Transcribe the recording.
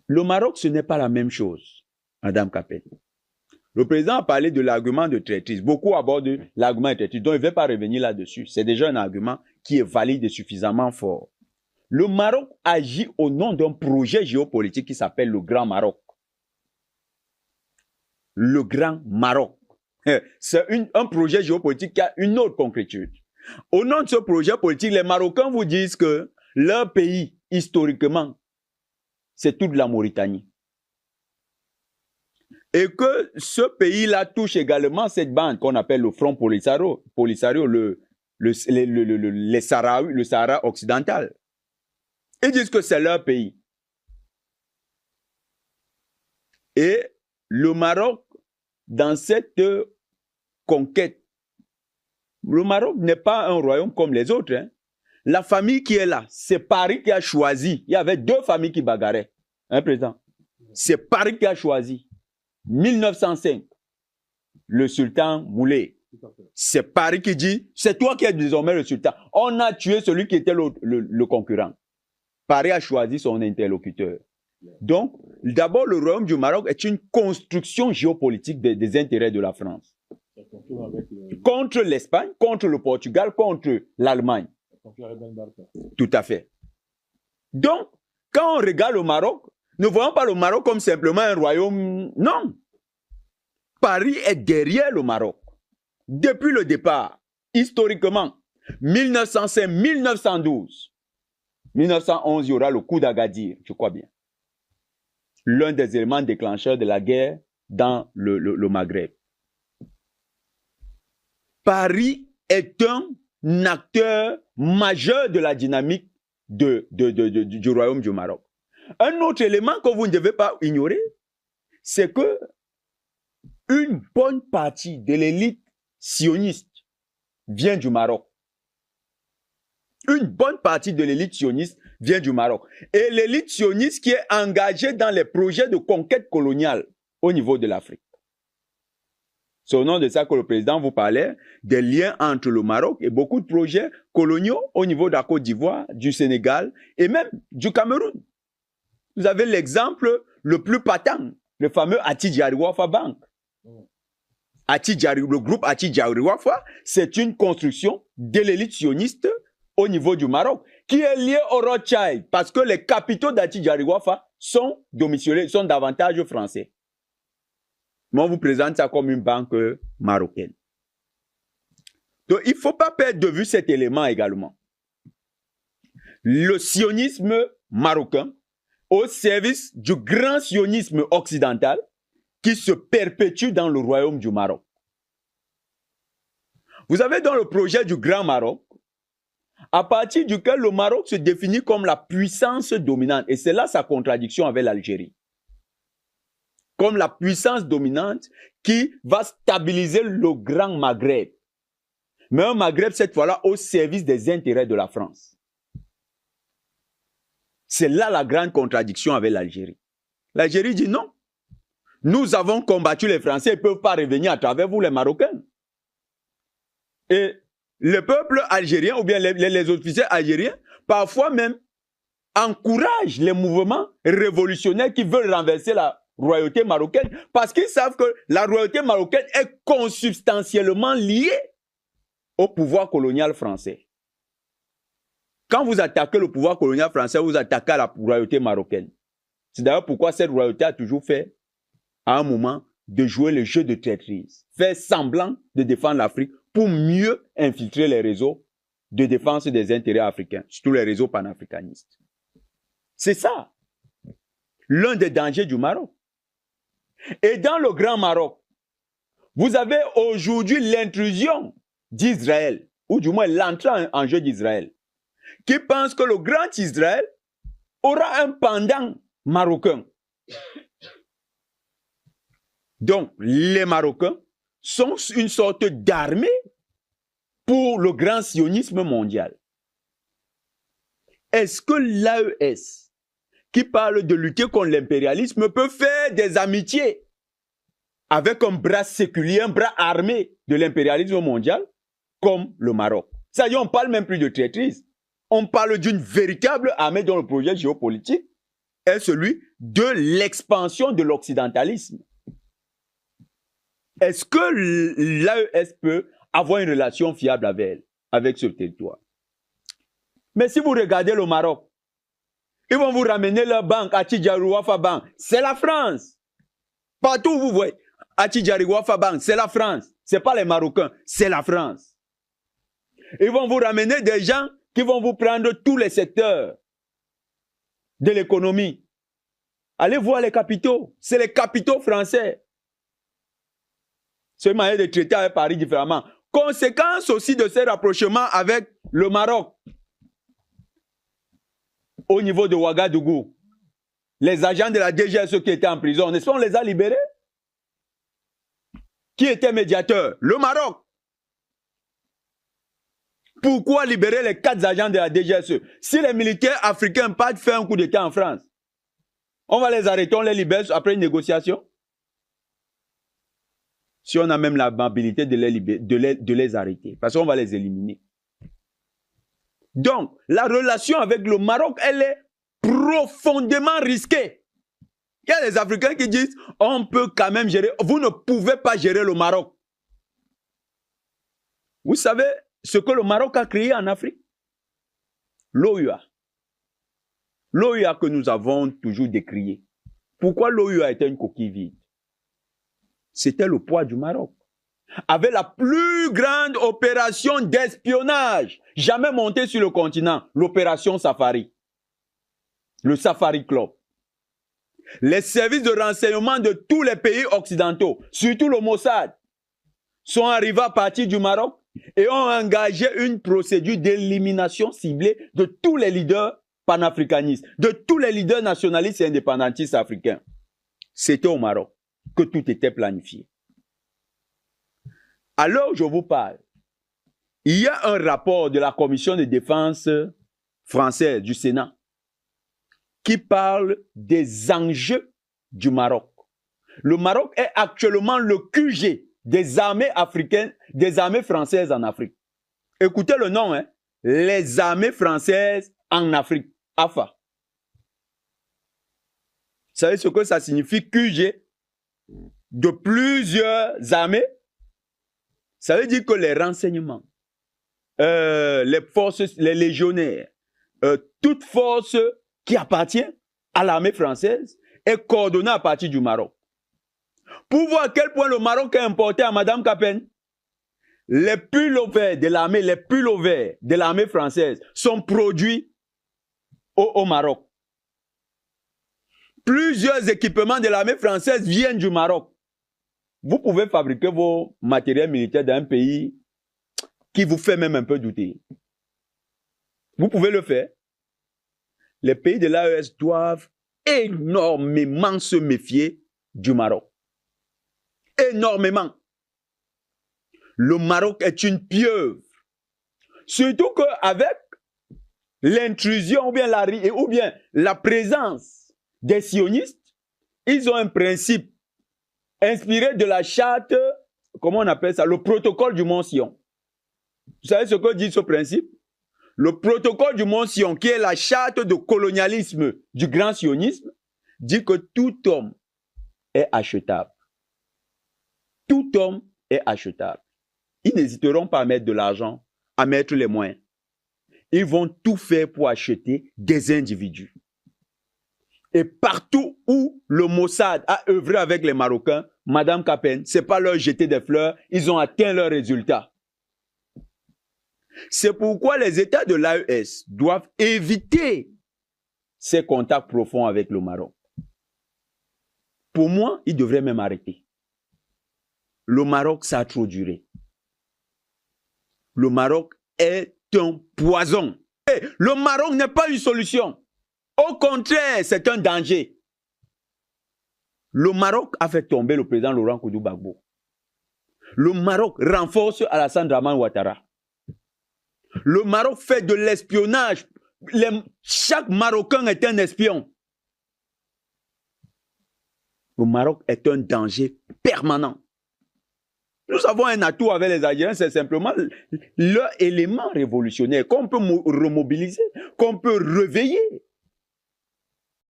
Le Maroc, ce n'est pas la même chose, Madame Capel. Le président a parlé de l'argument de traîtrise. Beaucoup abordent l'argument de traîtrise, donc il ne va pas revenir là-dessus. C'est déjà un argument qui est valide et suffisamment fort. Le Maroc agit au nom d'un projet géopolitique qui s'appelle le Grand Maroc. Le Grand Maroc. C'est un projet géopolitique qui a une autre concrétude. Au nom de ce projet politique, les Marocains vous disent que leur pays, historiquement, c'est toute la Mauritanie. Et que ce pays-là touche également cette bande qu'on appelle le Front Polisario, le Sahara occidental. Ils disent que c'est leur pays. Et le Maroc, dans cette conquête, le Maroc n'est pas un royaume comme les autres. Hein. La famille qui est là, c'est Paris qui a choisi. Il y avait deux familles qui bagarraient. Hein, président? C'est Paris qui a choisi. 1905, le sultan Moulay. C'est Paris qui dit, c'est toi qui es désormais le sultan. On a tué celui qui était le concurrent. Paris a choisi son interlocuteur. Donc, d'abord, le royaume du Maroc est une construction géopolitique des intérêts de la France. Contre l'Espagne, contre le Portugal, contre l'Allemagne. Tout à fait. Donc, quand on regarde le Maroc, ne voyons pas le Maroc comme simplement un royaume. Non. Paris est derrière le Maroc. Depuis le départ, historiquement, 1905, 1912, 1911, il y aura le coup d'Agadir, je crois bien. L'un des éléments déclencheurs de la guerre dans le Maghreb. Paris est un acteur majeur de la dynamique du royaume du Maroc. Un autre élément que vous ne devez pas ignorer, c'est que une bonne partie de l'élite sioniste vient du Maroc. Une bonne partie de l'élite sioniste vient du Maroc. Et l'élite sioniste qui est engagée dans les projets de conquête coloniale au niveau de l'Afrique. C'est au nom de ça que le président vous parlait des liens entre le Maroc et beaucoup de projets coloniaux au niveau de la Côte d'Ivoire, du Sénégal et même du Cameroun. Vous avez l'exemple le plus patent, le fameux Attijari Wafa Bank. Le groupe Attijari Wafa, c'est une construction de l'élite sioniste au niveau du Maroc, qui est liée au Rothschild, parce que les capitaux d'Attijari Wafa sont domiciliés, sont davantage français. Mais on vous présente ça comme une banque marocaine. Donc, il ne faut pas perdre de vue cet élément également. Le sionisme marocain au service du grand sionisme occidental qui se perpétue dans le royaume du Maroc. Vous avez dans le projet du Grand Maroc, à partir duquel le Maroc se définit comme la puissance dominante. Et c'est là sa contradiction avec l'Algérie. Comme la puissance dominante qui va stabiliser le Grand Maghreb. Mais un Maghreb, cette fois-là, au service des intérêts de la France. C'est là la grande contradiction avec l'Algérie. L'Algérie dit non. Nous avons combattu les Français, ils ne peuvent pas revenir à travers vous, les Marocains. Et le peuple algérien, ou bien les officiers algériens, parfois même, encouragent les mouvements révolutionnaires qui veulent renverser la royauté marocaine, parce qu'ils savent que la royauté marocaine est consubstantiellement liée au pouvoir colonial français. Quand vous attaquez le pouvoir colonial français, vous attaquez la royauté marocaine. C'est d'ailleurs pourquoi cette royauté a toujours fait, à un moment, de jouer le jeu de traîtrise, faire semblant de défendre l'Afrique pour mieux infiltrer les réseaux de défense des intérêts africains, surtout les réseaux panafricanistes. C'est ça, l'un des dangers du Maroc. Et dans le Grand Maroc, vous avez aujourd'hui l'intrusion d'Israël, ou du moins l'entrée en jeu d'Israël, qui pense que le Grand Israël aura un pendant marocain. Donc, les Marocains sont une sorte d'armée pour le grand sionisme mondial. Est-ce que l'AES, qui parle de lutter contre l'impérialisme, peut faire des amitiés avec un bras séculier, un bras armé de l'impérialisme mondial, comme le Maroc? C'est-à-dire, on ne parle même plus de traîtrise. On parle d'une véritable armée dont le projet géopolitique est celui de l'expansion de l'occidentalisme. Est-ce que l'AES peut avoir une relation fiable avec elle, avec ce territoire? Mais si vous regardez le Maroc, ils vont vous ramener leur banque à Tidjari-Wafa Bank. C'est la France. Partout où vous voyez à Tidjari-Wafa Bank, c'est la France. Ce n'est pas les Marocains, c'est la France. Ils vont vous ramener des gens qui vont vous prendre tous les secteurs de l'économie. Allez voir les capitaux. C'est les capitaux français. C'est une manière de traiter avec Paris différemment. Conséquence aussi de ces rapprochements avec le Maroc. Au niveau de Ouagadougou, les agents de la DGSE qui étaient en prison, n'est-ce pas, on les a libérés? Qui était médiateur? Le Maroc. Pourquoi libérer les 4 agents de la DGSE? Si les militaires africains partent faire un coup d'État en France, on va les arrêter, on les libère après une négociation? Si on a même l'amabilité de les arrêter, parce qu'on va les éliminer. Donc, la relation avec le Maroc, elle est profondément risquée. Il y a des Africains qui disent, on peut quand même gérer, vous ne pouvez pas gérer le Maroc. Vous savez ce que le Maroc a créé en Afrique? L'OUA. L'OUA que nous avons toujours décrié. Pourquoi l'OUA était une coquille vide? C'était le poids du Maroc. Avec la plus grande opération d'espionnage jamais montée sur le continent, l'opération Safari. Le Safari Club. Les services de renseignement de tous les pays occidentaux, surtout le Mossad, sont arrivés à partir du Maroc et ont engagé une procédure d'élimination ciblée de tous les leaders panafricanistes, de tous les leaders nationalistes et indépendantistes africains. C'était au Maroc que tout était planifié. Alors, je vous parle. Il y a un rapport de la commission de défense française du Sénat qui parle des enjeux du Maroc. Le Maroc est actuellement le QG des armées africaines, des armées françaises en Afrique. Écoutez le nom, hein? Les armées françaises en Afrique, AFA. Vous savez ce que ça signifie, QG de plusieurs armées? Ça veut dire que les renseignements, les forces, les légionnaires, toute force qui appartient à l'armée française est coordonnée à partir du Maroc. Pour voir à quel point le Maroc est importé à Madame Capen, les pulls verts de l'armée, les pulls verts de l'armée française sont produits au Maroc. Plusieurs équipements de l'armée française viennent du Maroc. Vous pouvez fabriquer vos matériels militaires dans un pays qui vous fait même un peu douter. Vous pouvez le faire. Les pays de l'AES doivent énormément se méfier du Maroc. Énormément. Le Maroc est une pieuvre. Surtout qu'avec l'intrusion ou bien la présence des sionistes, ils ont un principe inspiré de la charte, comment on appelle ça, le protocole du Mont Sion. Vous savez ce que dit ce principe? Le protocole du Mont Sion, qui est la charte de colonialisme du grand sionisme, dit que tout homme est achetable. Tout homme est achetable. Ils n'hésiteront pas à mettre de l'argent, à mettre les moyens. Ils vont tout faire pour acheter des individus. Et partout où le Mossad a œuvré avec les Marocains, Madame Capen, ce n'est pas leur jeter des fleurs, ils ont atteint leurs résultats. C'est pourquoi les États de l'AES doivent éviter ces contacts profonds avec le Maroc. Pour moi, ils devraient même arrêter. Le Maroc, ça a trop duré. Le Maroc est un poison. Et le Maroc n'est pas une solution. Au contraire, c'est un danger. Le Maroc a fait tomber le président Laurent Koudou-Gbagbo. Le Maroc renforce Alassane Dramane Ouattara. Le Maroc fait de l'espionnage. Chaque Marocain est un espion. Le Maroc est un danger permanent. Nous avons un atout avec les Algériens, c'est simplement leur élément révolutionnaire qu'on peut remobiliser, qu'on peut réveiller.